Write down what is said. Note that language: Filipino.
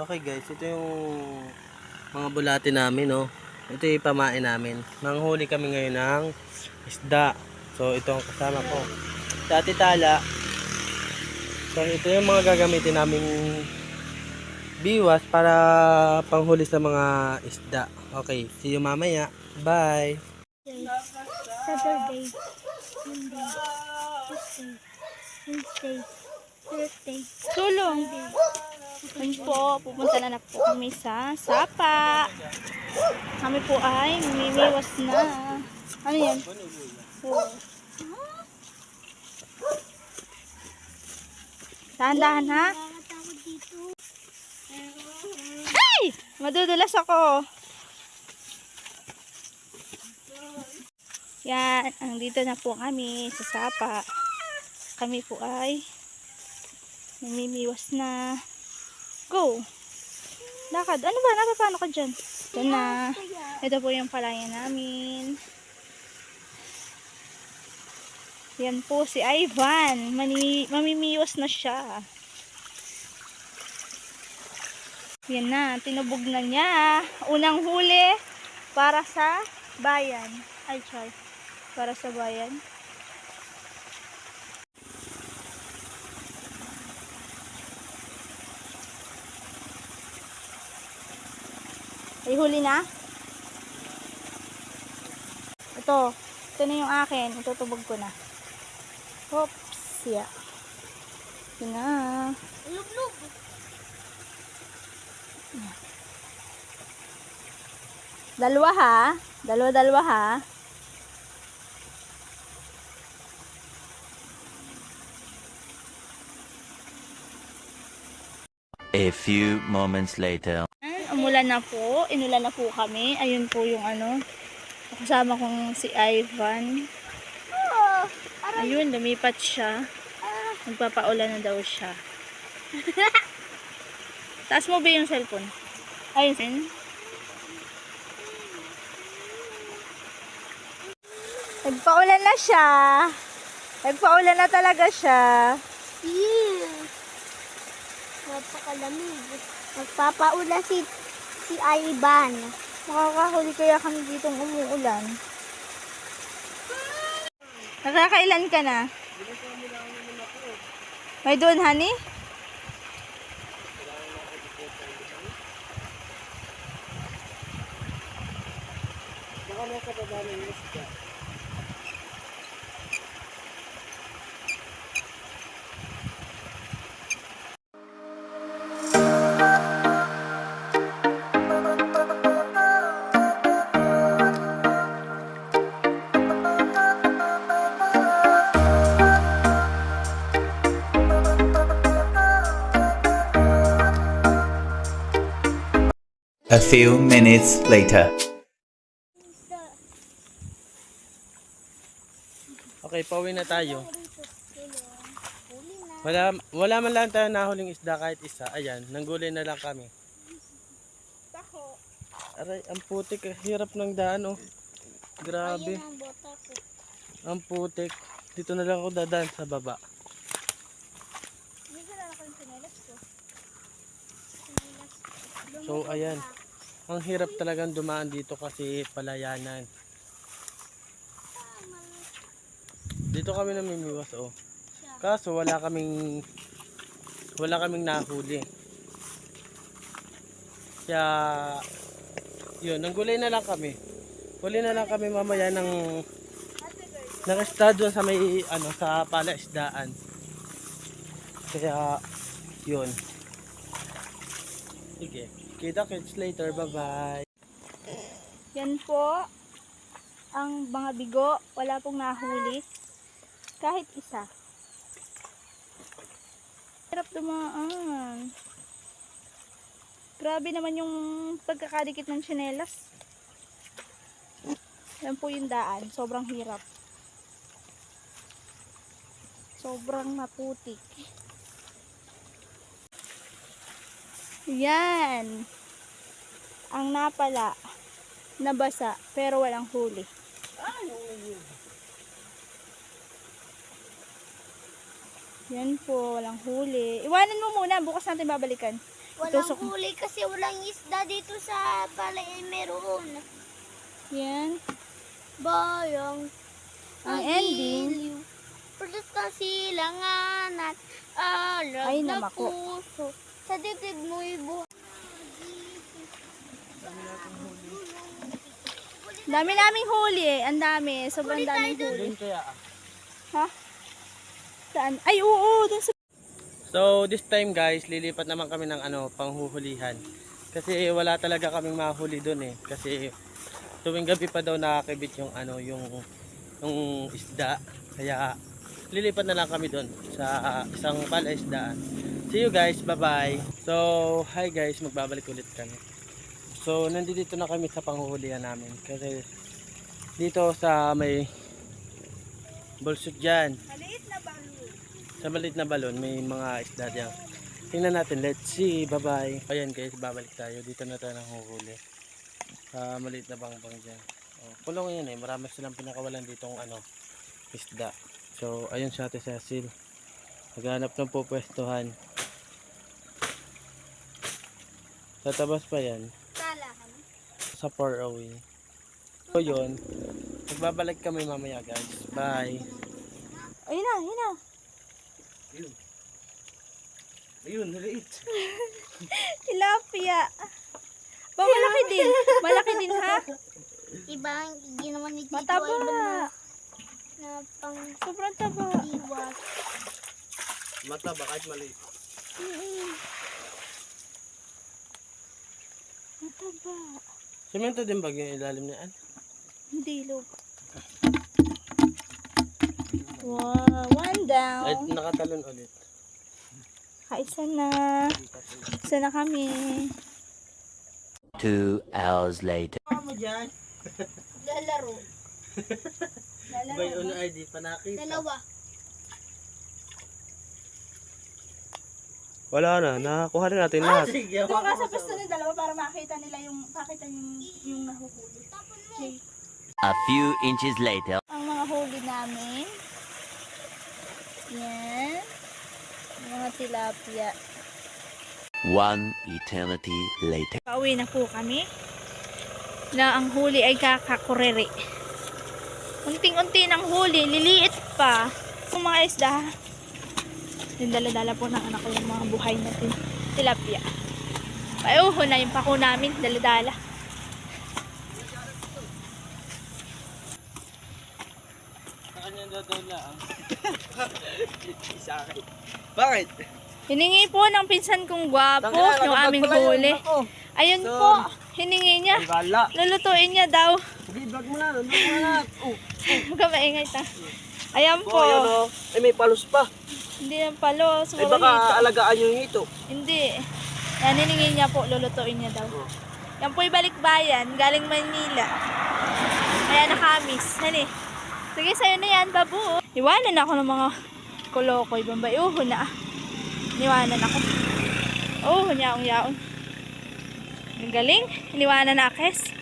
Okay guys, ito yung mga bulati namin, no. Ito yung pamain namin. Manghuli kami ngayon ng isda. So ito ang kasama ko. Dati tala. So ito yung mga gagamitin naming biwas para panghuli sa mga isda. Okay, see you mamaya. Bye. Saturday, Monday, Tuesday, Wednesday, Thursday, Tulong. Yun po, pupunta na po kami sa Sapa. Kami po ay mimiwas na. Ano yan? Oo. Dahan-dahan ha? nakakatakot dito. Ay! Madudulas ako. Yan, andito na po kami sa Sapa. Kami po ay namimiwas na. Go! Lakad. Ano ba? Napapano ka dyan? Ito na. Ito po yung palaya namin. Yan po si Ivan. Mamimiwas na siya. Yan na. Tinubog na niya. Unang huli para sa bayan. Ay, try. Para sa bayan. Ay, huli na. Ito. Ito na yung akin. Itutubog ko na. Oops. Yeah. Ito na. Lug-lug. Dalawa ha. Dalawa ha. A few moments later. Umulan na po. Inulan na po kami. Ayun po yung ano. Kasama kong si Ivan. Ayun, lumipat siya. Magpapaulan na daw siya. Taas mo ba yung cellphone? Ayun. Nagpaulan na siya. Nagpaulan na talaga siya. Napakalamig. Magpapaula si Ivan. Makakahuli kaya kami ditong umuulan. Nakakailan ka na? May doon, honey? Baka nasa baba na yung isda. A few minutes later. Okay, pauwi na tayo. Wala man lang tayo nahuling isda kahit isa. Ayan, nanggulay na lang kami. Aray, ang putik. Hirap ng daan, oh. Grabe. Ayan ang bota ko. Ang putik. Dito na lang ako dadaan sa baba. So, ayan. Ang hirap talagang dumaan dito kasi palayanan. Dito kami namimiwas, oh. Kaso wala kaming nahuli. Kaya yun, nanggulay na lang kami. Huli na lang kami mamaya ng estado sa may sa palaisdaan. Kaya yun. Sige. Kita kits later. Bye-bye. Yan po ang mga bigo. Wala pong nahuli. Kahit isa. Hirap dumaan. Grabe naman yung pagkakadikit ng tsinelas. Yan po yung daan. Sobrang hirap. Sobrang maputik. Yan. Ang napala. Nabasa. Pero walang huli. Yan po, walang huli. Iwanan mo muna, bukas natin babalikan. Walang Tusok. huli kasi walang isda dito sa palay meron. Yan. Bayang. Ang ending. Pulos na silangan at alag Ay, na namako. puso. Sa dibdib mo'y buhay. Dami naming huli eh. Ang dami. Sobrang daming huli. Kaya. Ha? Saan? Ay, oo. Dun sa... So this time guys, lilipat naman kami ng panghuhulihan. Kasi wala talaga kaming mahuli doon eh. Kasi tuwing gabi pa daw nakakibit yung yung isda. Kaya lilipat na lang kami doon sa isang palaisdaan. See you guys, bye-bye. So, hi guys, magbabalik ulit kami. So, nandito na kami sa panghuhulihan namin kasi dito sa may bulsot dyan. Maliit na balon. Sa maliit na balon, may mga isda dyan. Tingnan natin, let's see, bye-bye. Ayan guys, babalik tayo. Dito na tayo nanghuhuli. Sa maliit na bangbang dyan. Oh, kulong yan eh, marami silang pinakawalan ditong isda. So, ayun si Ate Cecil. Naghanap ng pupwestuhan. Sa tabas pa yan. Sa far away. So yun, magbabalik kami mamaya guys. Bye! Ayun na, ayun na. Ayun. Ayun, naliit. Tilapia. Ba, malaki din. Malaki din ha. Ibang ginawa ni Tito Mataba. Ivan na pang Sobrang taba. iwas. Mata ba kahit maliit? Mataba. Semento din ba yung ilalim niyan? Hindi, log. Wow, one down. Ay, nakatalon ulit. Kaisa na. Isa na kami. 2 hours later. Ano dyan? Lalaro. Ba yung ID pa nakita? Dalawa. Wala na, nakakuha rin natin lahat. Sige, Doon ka sa pwesto ng dalawa para makita nila yung nahuhuli. Okay. A few inches later. Ang mga huli namin. Yan. Mga tilapia. 1 eternity later. Pauwi na po kami. Na ang huli ay kakakurere. Unting-unti ng huli, liliit pa. Yung mga isda. Yung dala-dala po ng anak ko yung mga buhay na tilapia. Payuho na yung pako namin, dala-dala. Sa kanya dadala ang isa akin. Bakit? Hiningi po ng pinsan kong gwapo yung aming huli. Ayun Sorry. po, hiningi niya. Wala. Lulutuin niya daw. Sige, vlog mo na. Vlog mo na. Oh, Huwag ka maingay ta. Ayan po. yun o. Ay, may palos pa. Hindi yung palo. Ay, baka alagaan nyo yung ito. Hindi. Yan, hiningi niya po. Lulutuin niya daw. Yan po yung balikbayan. Galing Manila. Kaya nakamis. Hani. Sige, sa'yo na yan, babu. Iwanan ako ng mga kolokoy. Bambayuho na. Iniwanan ako. Oh, yaong-yaon. Ang galing. Iniwanan na akes.